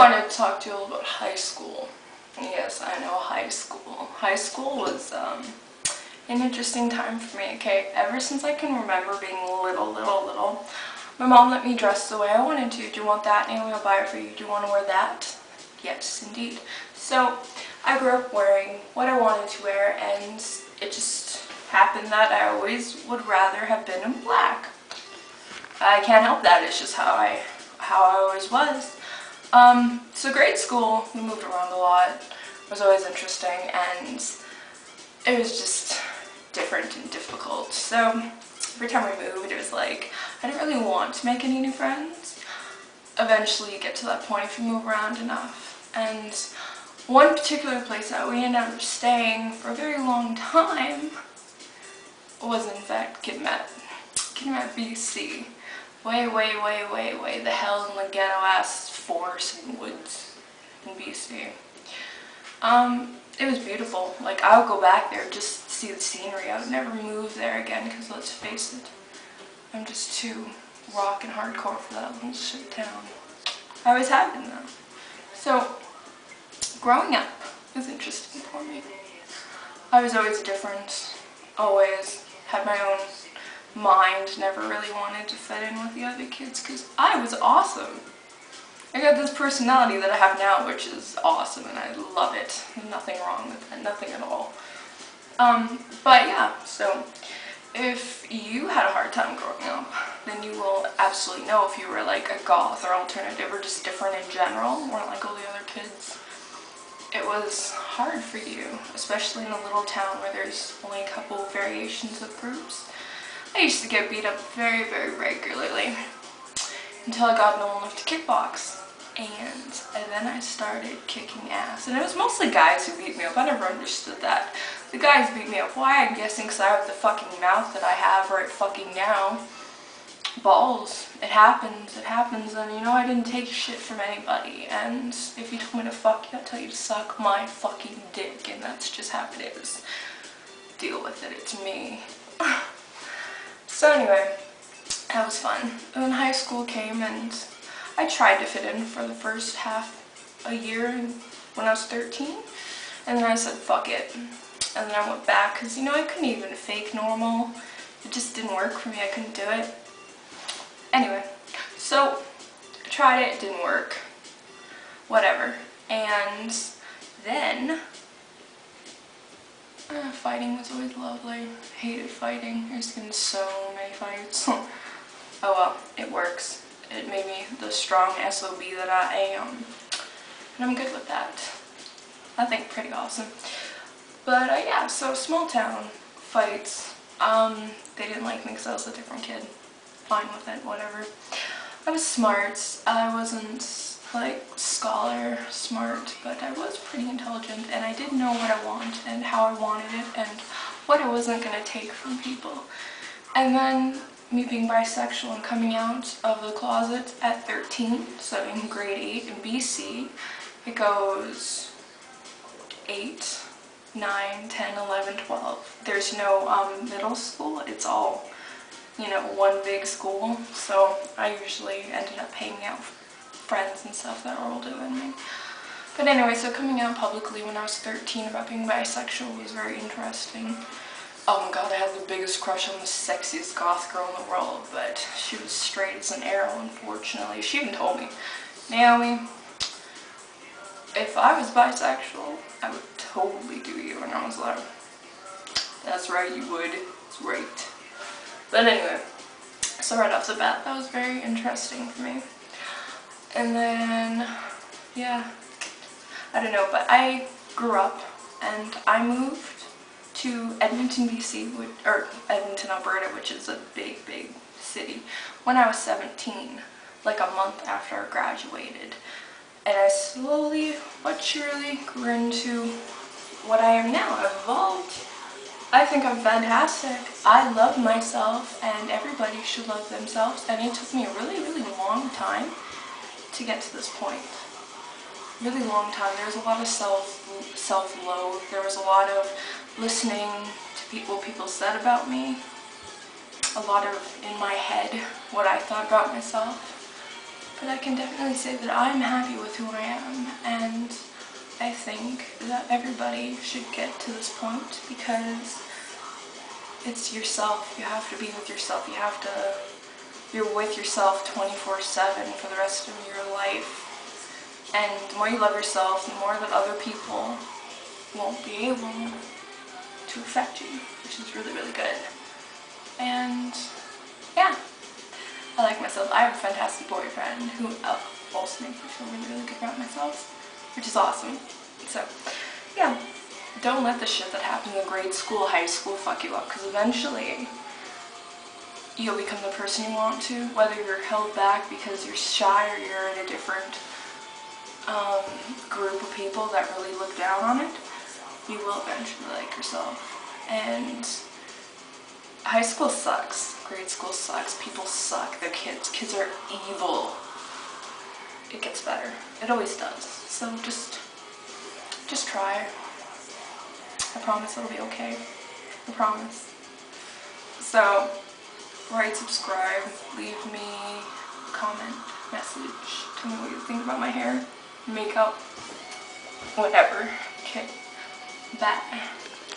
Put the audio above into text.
wanted to talk to you a little about high school. Yes, I know, high school. High school was an interesting time for me, okay? Ever since I can remember being little, my mom let me dress the way I wanted to. Do you want that? Naomi, I'll buy it for you. Do you want to wear that? Yes, indeed. So, I grew up wearing what I wanted to wear, and it just happened that I always would rather have been in black. I can't help that. It's just how I always was. So grade school, we moved around a lot. It was always interesting, and it was just different and difficult. So every time we moved, it was like, I didn't really want to make any new friends. Eventually you get to that point if you move around enough. And one particular place that we ended up staying for a very long time was in fact Kidmet, BC. Way the hell in the ghetto-ass forests and woods in BC. It was beautiful. Like, I would go back there just to see the scenery. I would never move there again because, let's face it, I'm just too rock and hardcore for that little shit town. I always have been though. So, growing up was interesting for me. I was always different, always had my own mind, never really wanted to fit in with the other kids because I was awesome. I got this personality that I have now, which is awesome, and I love it. There's nothing wrong with it, nothing at all. But yeah, so if you had a hard time growing up, then you will absolutely know if you were like a goth or alternative or just different in general, weren't like all the other kids. It was hard for you, especially in a little town where there's only a couple variations of groups. I used to get beat up very regularly until I got old enough to kickbox, and then I started kicking ass. And it was mostly guys who beat me up. I never understood that. The guys beat me up. Why? I'm guessing because I have the fucking mouth that I have right fucking now. Balls. It happens, and you know, I didn't take shit from anybody, and if you told me to fuck you, I'd tell you to suck my fucking dick, and that's just how it is. Deal with it, it's me. So anyway, that was fun. And then high school came, and I tried to fit in for the first half a year when I was 13, and then I said fuck it, and then I went back because, you know, I couldn't even fake normal. It just didn't work for me. I couldn't do it. Anyway, so I tried it, didn't work, whatever, and then fighting was always lovely. Hated fighting. I used to get in so many fights. Oh well, it works. It made me the strong SOB that I am, and I'm good with that. I think pretty awesome. But yeah, so small town fights. They didn't like me because I was a different kid. Fine with it, whatever. I was smart. I wasn't like scholar smart, but I was pretty intelligent, and I did know what I want and how I wanted it and what I wasn't going to take from people. And then me being bisexual and coming out of the closet at 13, so in grade 8 in BC, it goes 8, 9, 10, 11, 12. There's no middle school. It's all, you know, one big school, so I usually ended up hanging out with friends and stuff that were older than me. But anyway, so coming out publicly when I was 13 about being bisexual was very interesting. Oh my god, I had the biggest crush on the sexiest goth girl in the world, but she was straight as an arrow, unfortunately. She even told me, Naomi, if I was bisexual, I would totally do you. And I was like, that's right, you would. It's right. But anyway, so right off the bat, that was very interesting for me. And then, yeah, I don't know, but I grew up and I moved to Edmonton, BC, or Edmonton, Alberta, which is a big city, when I was 17, like a month after I graduated. And I slowly but surely grew into what I am now. I've evolved. I think I'm fantastic. I love myself, and everybody should love themselves, and it took me a really long time to get to this point. Really long time. There was a lot of self-loathe. There was a lot of listening to what people said about me. A lot of in my head what I thought about myself. But I can definitely say that I'm happy with who I am, and I think that everybody should get to this point because it's yourself. You have to be with yourself. You're with yourself 24/7 for the rest of your life. And the more you love yourself, the more that other people won't be able to affect you, which is really, really good. And yeah, I like myself. I have a fantastic boyfriend who also makes me feel really, really good about myself, which is awesome. So yeah, don't let the shit that happens in grade school, high school fuck you up, because eventually you'll become the person you want to, whether you're held back because you're shy or you're in a different group of people that really look down on it. You will eventually like yourself. And high school sucks. Grade school sucks. People suck. They're kids. Kids are evil. It gets better. It always does. So just try. I promise it'll be okay. I promise. So, write, subscribe, leave me a comment, message, tell me what you think about my hair, makeup, whatever. Okay. Bye.